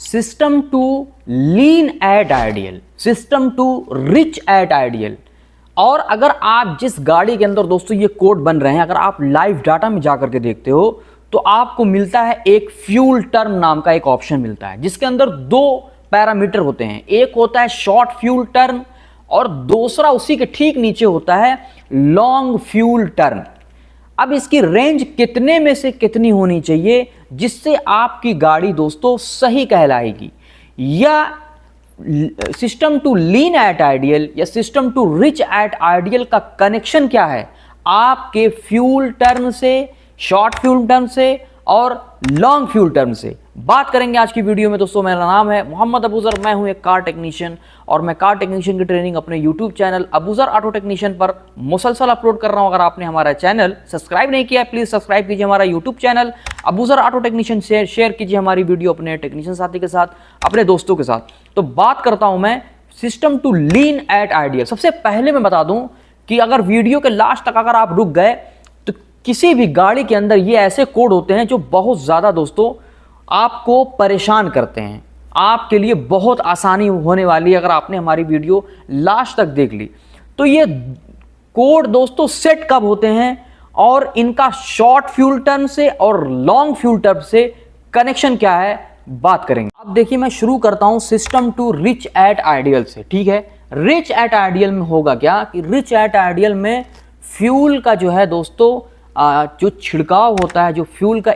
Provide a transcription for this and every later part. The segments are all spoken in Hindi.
System too lean at ideal, system too rich at ideal. और अगर आप जिस गाड़ी के अंदर दोस्तों ये कोड बन रहे हैं, अगर आप लाइव डाटा में जाकर के देखते हो तो आपको मिलता है एक फ्यूल टर्म नाम का एक ऑप्शन मिलता है, जिसके अंदर दो पैरामीटर होते हैं। एक होता है शॉर्ट फ्यूल टर्म और दूसरा उसी के ठीक नीचे होता है लॉन्ग फ्यूल टर्म। अब इसकी रेंज कितने में से कितनी होनी चाहिए जिससे आपकी गाड़ी दोस्तों सही कहलाएगी, या system too lean at ideal या system too rich at ideal का कनेक्शन क्या है आपके फ्यूल टर्म से, शॉर्ट फ्यूल टर्म से और लॉन्ग फ्यूल टर्म से। बात करेंगे आज की वीडियो में दोस्तों। मेरा नाम है मोहम्मद अबूजर, मैं हूं एक कार टेक्नीशियन और मैं कार टेक्नीशियन की ट्रेनिंग अपने YouTube channel Abuzar auto technician पर मुसलसल अपलोड कर रहा हूं। अगर आपने हमारा चैनल सब्सक्राइब नहीं किया प्लीज सब्सक्राइब कीजिए हमारा YouTube channel Abuzar auto technician, share कीजिए हमारी वीडियो अपने टेक्नीशियन साथी के साथ, अपने दोस्तों के साथ। तो बात करता हूं मैं system too lean at ideal. सबसे पहले मैं बता दूं कि अगर वीडियो के लास्ट तक अगर आप रुक गए तो किसी भी गाड़ी के अंदर ये ऐसे कोड होते हैं जो बहुत ज़्यादा दोस्तों आपको परेशान करते हैं। आपके लिए बहुत आसानी होने वाली है अगर आपने हमारी वीडियो लास्ट तक देख ली। तो ये कोड दोस्तों सेट कब होते हैं और इनका शॉर्ट फ्यूल टर्म से और लॉन्ग फ्यूल टर्म से कनेक्शन क्या है, बात करेंगे। अब देखिए मैं शुरू करता हूं system too rich at ideal से, ठीक है। रिच एट आइडियल में होगा क्या कि रिच एट आइडियल में फ्यूल का जो है दोस्तों जो छिड़काव होता है, जो फ्यूल का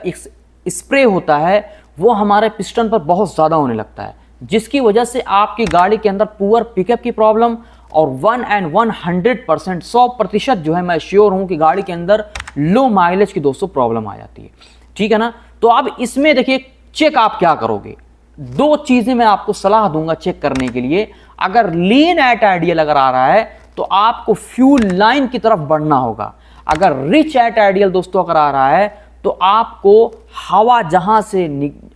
स्प्रे होता है वो हमारे पिस्टन पर बहुत ज़्यादा होने लगता है, जिसकी वजह से आपकी गाड़ी के अंदर पुअर पिकअप की प्रॉब्लम और 100% 100% जो है मैं श्योर हूं कि गाड़ी के अंदर लो माइलेज की दोस्तों प्रॉब्लम आ जाती है, ठीक है ना। तो अब इसमें देखिए चेक आप क्या करोगे, दो चीज़ें मैं आपको सलाह दूंगा चेक करने के लिए। अगर लीन एट आइडियल अगर आ रहा है तो आपको फ्यूल लाइन की तरफ बढ़ना होगा। अगर रिच एट आइडियल दोस्तों अगर आ रहा है तो आपको हवा जहां से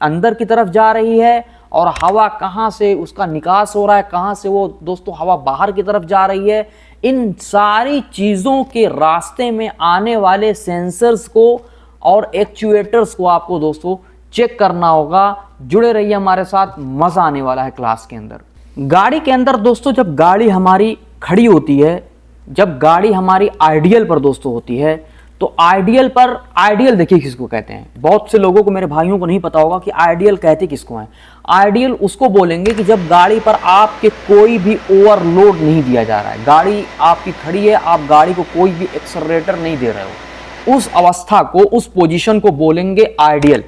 अंदर की तरफ जा रही है और हवा कहां से उसका निकास हो रहा है, कहां से वो दोस्तों हवा बाहर की तरफ जा रही है, इन सारी चीज़ों के रास्ते में आने वाले सेंसर्स को और एक्चुएटर्स को आपको दोस्तों चेक करना होगा। जुड़े रहिए हमारे साथ, मज़ा आने वाला है क्लास के अंदर। गाड़ी के अंदर दोस्तों जब गाड़ी हमारी खड़ी होती है, जब गाड़ी हमारी आइडियल पर दोस्तों होती है, तो आइडियल पर, आइडियल देखिए किसको कहते हैं, बहुत से लोगों को, मेरे भाइयों को नहीं पता होगा कि आइडियल कहते किसको हैं। आइडियल उसको बोलेंगे कि जब गाड़ी पर आपके कोई भी ओवरलोड नहीं दिया जा रहा है, गाड़ी आपकी खड़ी है, आप गाड़ी को कोई भी एक्सेलरेटर नहीं दे रहे हो, उस अवस्था को, उस पोजीशन को बोलेंगे आइडियल।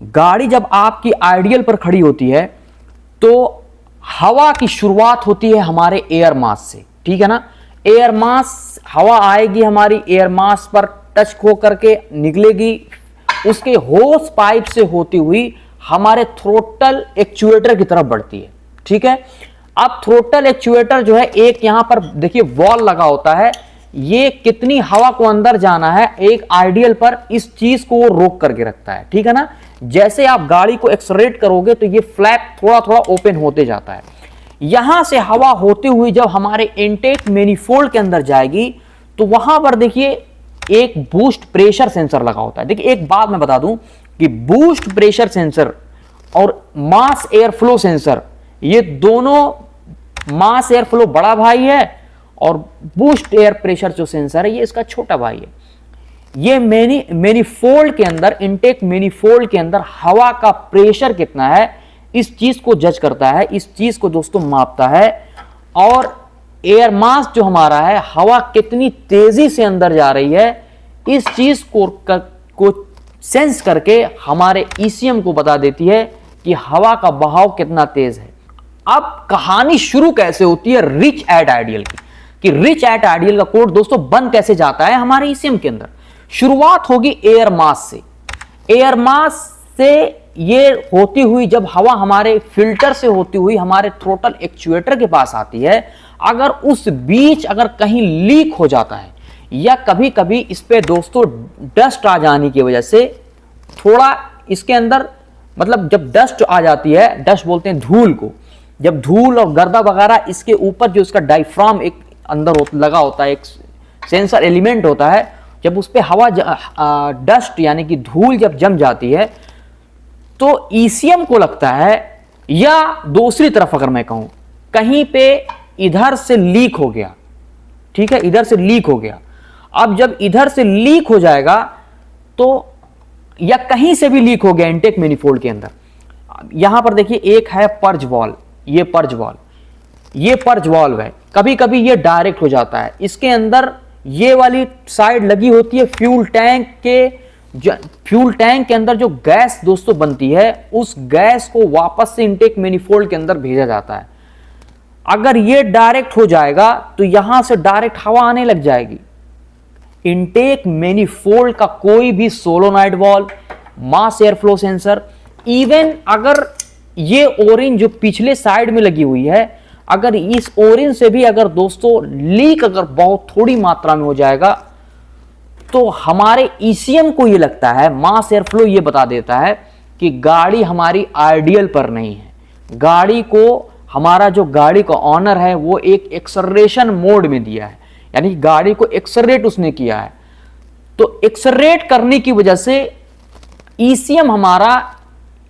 गाड़ी जब आपकी आइडियल पर खड़ी होती है तो हवा की शुरुआत होती है हमारे एयर मास से, ठीक है ना। एयर मास, हवा आएगी हमारी एयर मास पर टच हो करके निकलेगी, उसके होस पाइप से होती हुई हमारे थ्रोटल एक्चुएटर की तरफ बढ़ती है, ठीक है। अब थ्रोटल एक्चुएटर जो है एक यहां पर देखिए वॉल लगा होता है, ये कितनी हवा को अंदर जाना है एक आइडियल पर, इस चीज को वो रोक करके रखता है, ठीक है ना। जैसे आप गाड़ी को एक्सलरेट करोगे तो ये फ्लैप थोड़ा थोड़ा ओपन होते जाता है। यहां से हवा होते हुई जब हमारे इनटेक मैनिफोल्ड के अंदर जाएगी तो वहां पर देखिए एक बूस्ट प्रेशर सेंसर लगा होता है। देखिए एक बात मैं बता दूं कि बूस्ट प्रेशर सेंसर और मास एयर फ्लो सेंसर, ये दोनों, मास एयर फ्लो बड़ा भाई है और बूस्ट एयर प्रेशर जो सेंसर है ये इसका छोटा भाई है। ये मैनिफोल्ड के अंदर, इनटेक मैनिफोल्ड के अंदर हवा का प्रेशर कितना है इस चीज को जज करता है, इस चीज को दोस्तों मापता है। और एयर मास जो हमारा है, हवा कितनी तेजी से अंदर जा रही है, इस चीज को सेंस करके हमारे ईसीएम को बता देती है कि हवा का बहाव कितना तेज है। अब कहानी शुरू कैसे होती है रिच एट आइडियल की, कि रिच एट आइडियल का कोड दोस्तों बन कैसे जाता है हमारे ईसीएम के अंदर। शुरुआत होगी एयर मास से, एयर मास से ये होती हुई जब हवा हमारे फिल्टर से होती हुई हमारे थ्रोटल एक्चुएटर के पास आती है, अगर उस बीच अगर कहीं लीक हो जाता है या कभी कभी इस पे दोस्तों डस्ट आ जाने की वजह से थोड़ा इसके अंदर, मतलब जब डस्ट आ जाती है, डस्ट बोलते हैं धूल को, जब धूल और गर्दा वगैरह इसके ऊपर जो इसका डायफ्राम एक अंदर लगा होता है, एक सेंसर एलिमेंट होता है, जब उस पर हवा डस्ट यानी कि धूल जब जम जाती है तो ईसीएम को लगता है या दूसरी तरफ अगर मैं कहूं कहीं पे इधर से लीक हो गया, ठीक है, इधर से लीक हो गया। अब जब इधर से लीक हो जाएगा तो, या कहीं से भी लीक हो गया इनटेक मैनिफोल्ड के अंदर, यहां पर देखिए एक है पर्ज वॉल्व, ये पर्ज वॉल्व, ये पर्ज वॉल्व है। कभी कभी ये डायरेक्ट हो जाता है, इसके अंदर ये वाली साइड लगी होती है फ्यूल टैंक के अंदर जो गैस दोस्तों बनती है, उस गैस को वापस से इनटेक मैनिफोल्ड के अंदर भेजा जाता है। अगर ये डायरेक्ट हो जाएगा तो यहां से डायरेक्ट हवा आने लग जाएगी। इनटेक मैनिफोल्ड का कोई भी solenoid valve, mass air flow sensor, even अगर ये ओरिन जो पिछले साइड में लगी हुई है, अगर इस ओरिन से भी अगर दोस्तों लीक अगर बहुत थोड़ी मात्रा में हो जाएगा तो हमारे ईसीएम को ये लगता है, मास एयर फ्लो ये बता देता है कि गाड़ी हमारी आइडियल पर नहीं है। गाड़ी को, हमारा जो गाड़ी का ऑनर है वो एक एक्सेलरेशन मोड में दिया है, यानी गाड़ी को एक्सेलरेट उसने किया है। तो एक्सेलरेट करने की वजह से ईसीएम हमारा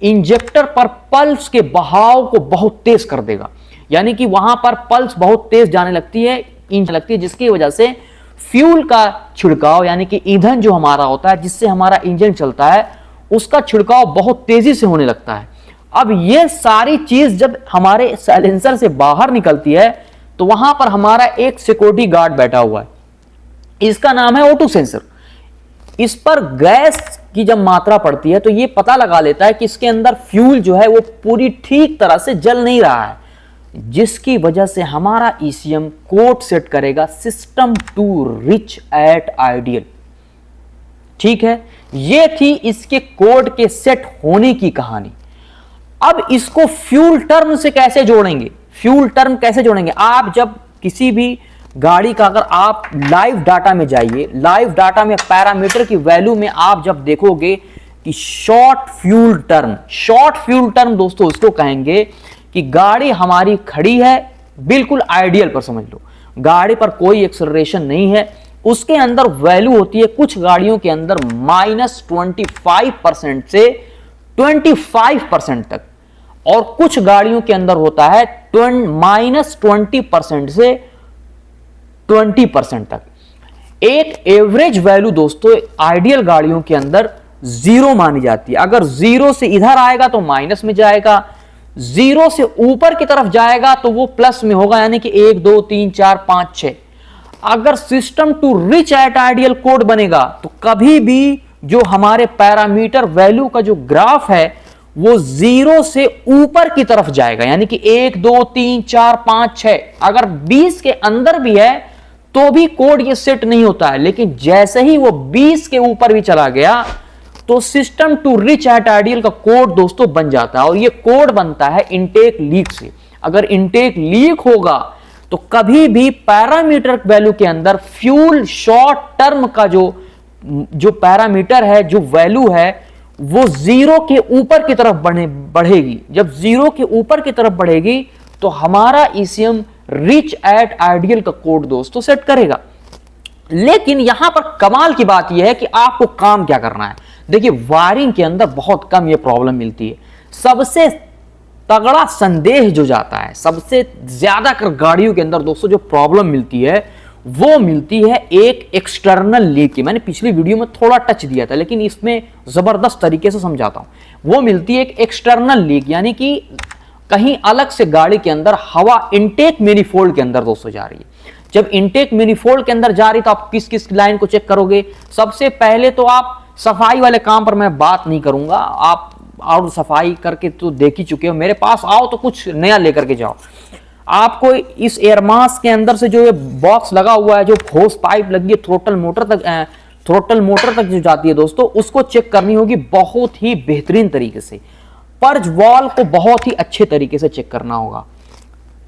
इंजेक्टर पर पल्स के बहाव को बहुत तेज कर देगा, यानी कि वहां पर पल्स बहुत तेज जाने लगती है, जिसकी वजह से फ्यूल का छिड़काव, यानी कि ईंधन जो हमारा होता है जिससे हमारा इंजन चलता है, उसका छिड़काव बहुत तेजी से होने लगता है। अब ये सारी चीज जब हमारे साइलेंसर से बाहर निकलती है तो वहां पर हमारा एक सिक्योरिटी गार्ड बैठा हुआ है, इसका नाम है O2 सेंसर। इस पर गैस की जब मात्रा पड़ती है तो ये पता लगा लेता है कि इसके अंदर फ्यूल जो है वो पूरी ठीक तरह से जल नहीं रहा है, जिसकी वजह से हमारा ईसीएम कोड सेट करेगा system too rich at ideal. ठीक है, ये थी इसके कोड के सेट होने की कहानी। अब इसको फ्यूल टर्म से कैसे जोड़ेंगे, फ्यूल टर्म कैसे जोड़ेंगे? आप जब किसी भी गाड़ी का, अगर आप लाइव डाटा में जाइए, लाइव डाटा में पैरामीटर की वैल्यू में आप जब देखोगे कि शॉर्ट फ्यूल टर्म दोस्तों उसको कहेंगे कि गाड़ी हमारी खड़ी है बिल्कुल आइडियल पर, समझ लो गाड़ी पर कोई एक्सेलरेशन नहीं है, उसके अंदर वैल्यू होती है कुछ गाड़ियों के अंदर -25% से 25% तक, और कुछ गाड़ियों के अंदर होता है -20% से 20% तक। एक एवरेज वैल्यू दोस्तों आइडियल गाड़ियों के अंदर 0 मानी जाती है। अगर 0 से इधर आएगा तो माइनस में जाएगा, 0 से ऊपर की तरफ जाएगा तो वो प्लस में होगा, यानी कि 1 2 3 4 5 6। अगर system too rich at ideal code बनेगा तो कभी भी जो हमारे पैरामीटर वैल्यू का जो ग्राफ है वो 0 से ऊपर की तरफ जाएगा, यानी कि 1 2 3 4 5 6। अगर 20 के अंदर भी है तो भी कोड ये सेट नहीं होता है, लेकिन जैसे ही वो 20 के ऊपर भी चला गया तो system too rich at ideal का कोड दोस्तों बन जाता है। और ये कोड बनता है इनटेक लीक से। अगर इनटेक लीक होगा तो कभी भी पैरामीटर वैल्यू के अंदर फ्यूल शॉर्ट टर्म का जो पैरामीटर है, जो वैल्यू है, वो 0 के ऊपर की तरफ बढ़ेगी। जब 0 के ऊपर की तरफ बढ़ेगी तो हमारा ईसीएम रिच एट आइडियल का कोड दोस्तों सेट करेगा। लेकिन यहां पर कमाल की बात यह है कि आपको काम क्या करना है। देखिए, वायरिंग के अंदर बहुत कम यह प्रॉब्लम मिलती है। सबसे तगड़ा संदेह जो जाता है, सबसे ज्यादा कर गाड़ियों के अंदर दोस्तों जो प्रॉब्लम मिलती है वो मिलती है एक एक्सटर्नल लीक की। मैंने पिछली वीडियो में थोड़ा टच दिया था, लेकिन इसमें जबरदस्त तरीके से समझाता हूं। वो मिलती है एक एक्सटर्नल लीक, यानी कि कहीं अलग से गाड़ी के अंदर हवा इनटेक मैनिफोल्ड के अंदर दोस्तों जा रही है। जब इनटेक मैनिफोल्ड के अंदर जा रही तो आप किस किस लाइन को चेक करोगे? सबसे पहले तो आप सफाई वाले काम पर मैं बात नहीं करूंगा, आप और सफाई करके तो देख ही चुके हो। मेरे पास आओ तो कुछ नया लेकर के जाओ। आपको इस एयर मास के अंदर से जो ये बॉक्स लगा हुआ है, जो होस पाइप लगी है थ्रोटल मोटर तक जो जाती है दोस्तों, उसको चेक करनी होगी बहुत ही बेहतरीन तरीके से। पर्ज वॉल को बहुत ही अच्छे तरीके से चेक करना होगा।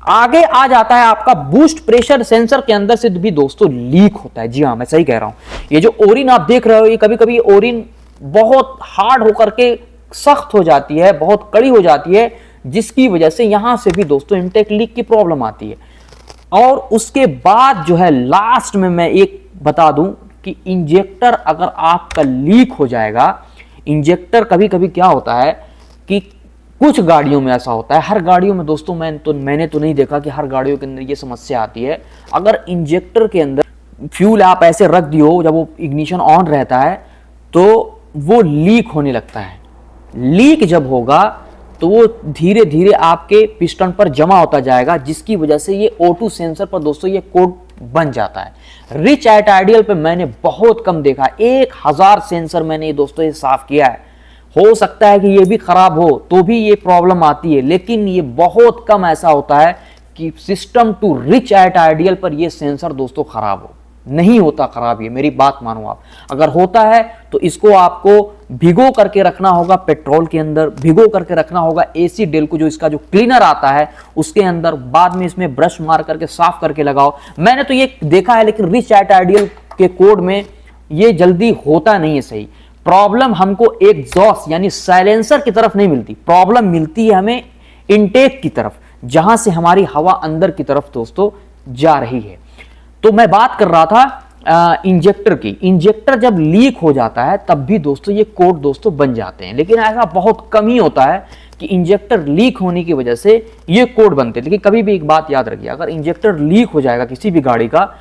आगे आ जाता है आपका बूस्ट प्रेशर सेंसर के अंदर से भी दोस्तों लीक होता है। जी हाँ, मैं सही कह रहा हूं। ये जो ओरिन आप देख रहे हो, ये कभी कभी ओरिन बहुत हार्ड होकर के सख्त हो जाती है, बहुत कड़ी हो जाती है, जिसकी वजह से यहां से भी दोस्तों इनटेक लीक की प्रॉब्लम आती है। और उसके बाद जो है लास्ट में मैं एक बता दूं कि इंजेक्टर अगर आपका लीक हो जाएगा, इंजेक्टर कभी कभी क्या होता है कि कुछ गाड़ियों में ऐसा होता है, हर गाड़ियों में दोस्तों मैंने तो नहीं देखा कि हर गाड़ियों के अंदर ये समस्या आती है। अगर इंजेक्टर के अंदर फ्यूल आप ऐसे रख दियो, जब वो इग्निशन ऑन रहता है तो वो लीक होने लगता है। लीक जब होगा तो वो धीरे धीरे आपके पिस्टन पर जमा होता जाएगा, जिसकी वजह से ये O2 सेंसर पर दोस्तों ये कोड बन जाता है। रिच एट आइडियल पे मैंने बहुत कम देखा, 1000 सेंसर मैंने ये दोस्तों ये साफ किया है। हो सकता है कि ये भी खराब हो तो भी ये प्रॉब्लम आती है, लेकिन ये बहुत कम ऐसा होता है कि system too rich at ideal पर ये सेंसर दोस्तों खराब हो। नहीं होता खराब, ये मेरी बात मानो आप। अगर होता है तो इसको आपको भिगो करके रखना होगा पेट्रोल के अंदर, भिगो करके रखना होगा एसी डेल को, जो इसका जो क्लीनर आता है उसके अंदर, बाद में इसमें ब्रश मार करके साफ करके लगाओ। मैंने तो ये देखा है, लेकिन रिच एट आइडियल के कोड में ये जल्दी होता नहीं है सही। प्रॉब्लम हमको एग्जॉस्ट यानी साइलेंसर की तरफ नहीं मिलती, प्रॉब्लम मिलती है हमें इनटेक की तरफ, जहां से हमारी हवा अंदर की तरफ दोस्तों जा रही है। तो मैं बात कर रहा था इंजेक्टर की। इंजेक्टर जब लीक हो जाता है तब भी दोस्तों ये कोड दोस्तों बन जाते हैं, लेकिन ऐसा बहुत कम ही होता है कि इंजेक्टर लीक होने की वजह से ये कोड बनते हैं। लेकिन कभी भी एक बात याद रखिए, अगर इंजेक्टर लीक हो जाएगा किसी भी गाड़ी का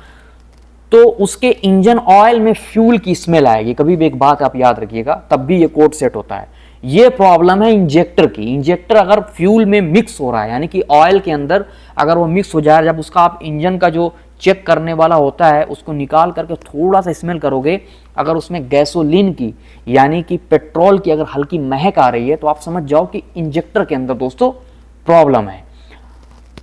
तो उसके इंजन ऑयल में फ्यूल की स्मेल आएगी। कभी भी एक बात आप याद रखिएगा, तब भी ये कोड सेट होता है। ये प्रॉब्लम है इंजेक्टर की। इंजेक्टर अगर फ्यूल में मिक्स हो रहा है, यानी कि ऑयल के अंदर अगर वो मिक्स हो जाए, जब उसका आप इंजन का जो चेक करने वाला होता है उसको निकाल करके थोड़ा सा स्मेल करोगे, अगर उसमें गैसोलीन की यानी कि पेट्रोल की अगर हल्की महक आ रही है तो आप समझ जाओ कि इंजेक्टर के अंदर दोस्तों प्रॉब्लम है।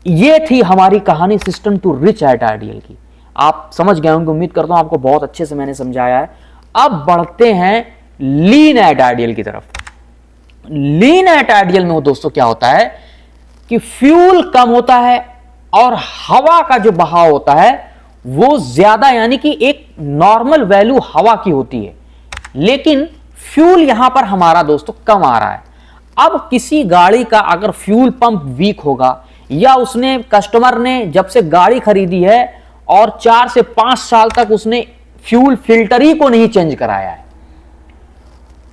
ये थी हमारी कहानी system too rich at ideal की। आप समझ गए होंगे, उम्मीद करता हूं आपको बहुत अच्छे से मैंने समझाया है। अब बढ़ते हैं लीन एट आइडियल की तरफ। लीन एट आइडियल में दोस्तों क्या होता है कि फ्यूल कम होता है और हवा का जो बहाव होता है वो ज्यादा, यानी कि एक नॉर्मल वैल्यू हवा की होती है, लेकिन फ्यूल यहां पर हमारा दोस्तों कम आ रहा है। अब किसी गाड़ी का अगर फ्यूल पंप वीक होगा, या उसने कस्टमर ने जब से गाड़ी खरीदी है और 4 से 5 साल तक उसने फ्यूल फिल्टर ही को नहीं चेंज कराया है,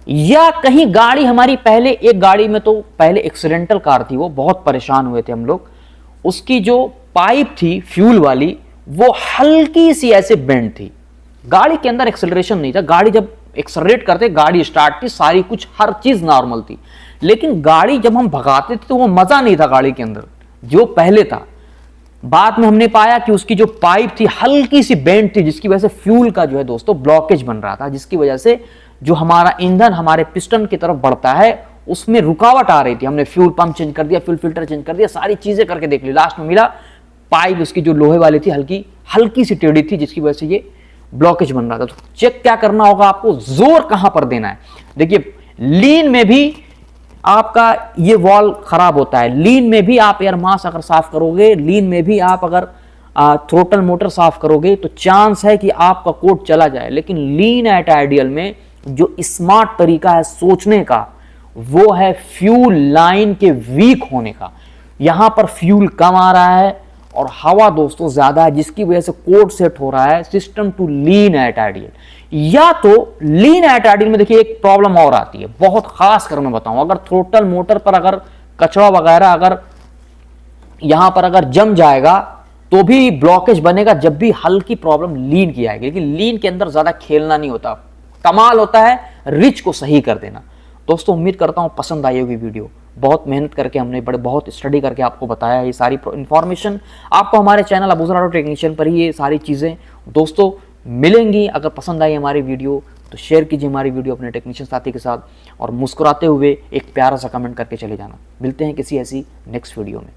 या कहीं गाड़ी हमारी पहले, एक गाड़ी में तो पहले एक्सीडेंटल कार थी, वो बहुत परेशान हुए थे हम लोग। उसकी जो पाइप थी फ्यूल वाली वो हल्की सी ऐसे बेंड थी, गाड़ी के अंदर एक्सेलरेशन नहीं था, गाड़ी जब एक्सेलरेट करते गाड़ी स्टार्ट थी, सारी कुछ हर चीज नॉर्मल थी, लेकिन गाड़ी जब हम भगाते थे तो वो मजा नहीं था गाड़ी के अंदर जो पहले था। बाद में हमने पाया कि उसकी जो पाइप थी हल्की सी बेंड थी, जिसकी वजह से फ्यूल का जो है दोस्तों ब्लॉकेज बन रहा था, जिसकी वजह से जो हमारा ईंधन हमारे पिस्टन की तरफ बढ़ता है उसमें रुकावट आ रही थी। हमने फ्यूल पंप चेंज कर दिया, फ्यूल फिल्टर चेंज कर दिया, सारी चीजें करके देख ली, लास्ट में मिला पाइप उसकी जो लोहे वाली थी हल्की सी टेढ़ी थी, जिसकी वजह से ये ब्लॉकेज बन रहा था। तो चेक क्या करना होगा आपको, जोर कहां पर देना है। देखिए लीन में भी आपका ये वॉल्व खराब होता है, लीन में भी आप एयर मास अगर साफ करोगे, लीन में भी आप अगर थ्रोटल मोटर साफ करोगे तो चांस है कि आपका कोड चला जाए। लेकिन लीन एट आइडियल में जो स्मार्ट तरीका है सोचने का वो है फ्यूल लाइन के वीक होने का। यहां पर फ्यूल कम आ रहा है और हवा दोस्तों ज्यादा है, जिसकी वजह से कोड सेट हो रहा है system too lean at ideal. या तो लीन एट आइडियल में देखिए एक प्रॉब्लम और आती है, बहुत खास कर मैं बताऊं, अगर थ्रोटल मोटर पर अगर कचरा वगैरह अगर यहां पर अगर जम जाएगा तो भी ब्लॉकेज बनेगा, जब भी हल्की प्रॉब्लम लीन की आएगी। लेकिन लीन के अंदर ज्यादा खेलना नहीं होता, कमाल होता है रिच को सही कर देना। दोस्तों उम्मीद करता हूं पसंद आई होगी वीडियो, बहुत मेहनत करके हमने बहुत स्टडी करके आपको बताया ये सारी इन्फॉर्मेशन। आपको हमारे चैनल अबूज़र ऑटो टेक्नीशियन पर ही ये सारी चीज़ें दोस्तों मिलेंगी। अगर पसंद आई हमारी वीडियो तो शेयर कीजिए हमारी वीडियो अपने टेक्नीशियन साथी के साथ, और मुस्कुराते हुए एक प्यारा सा कमेंट करके चले जाना। मिलते हैं किसी ऐसी नेक्स्ट वीडियो में।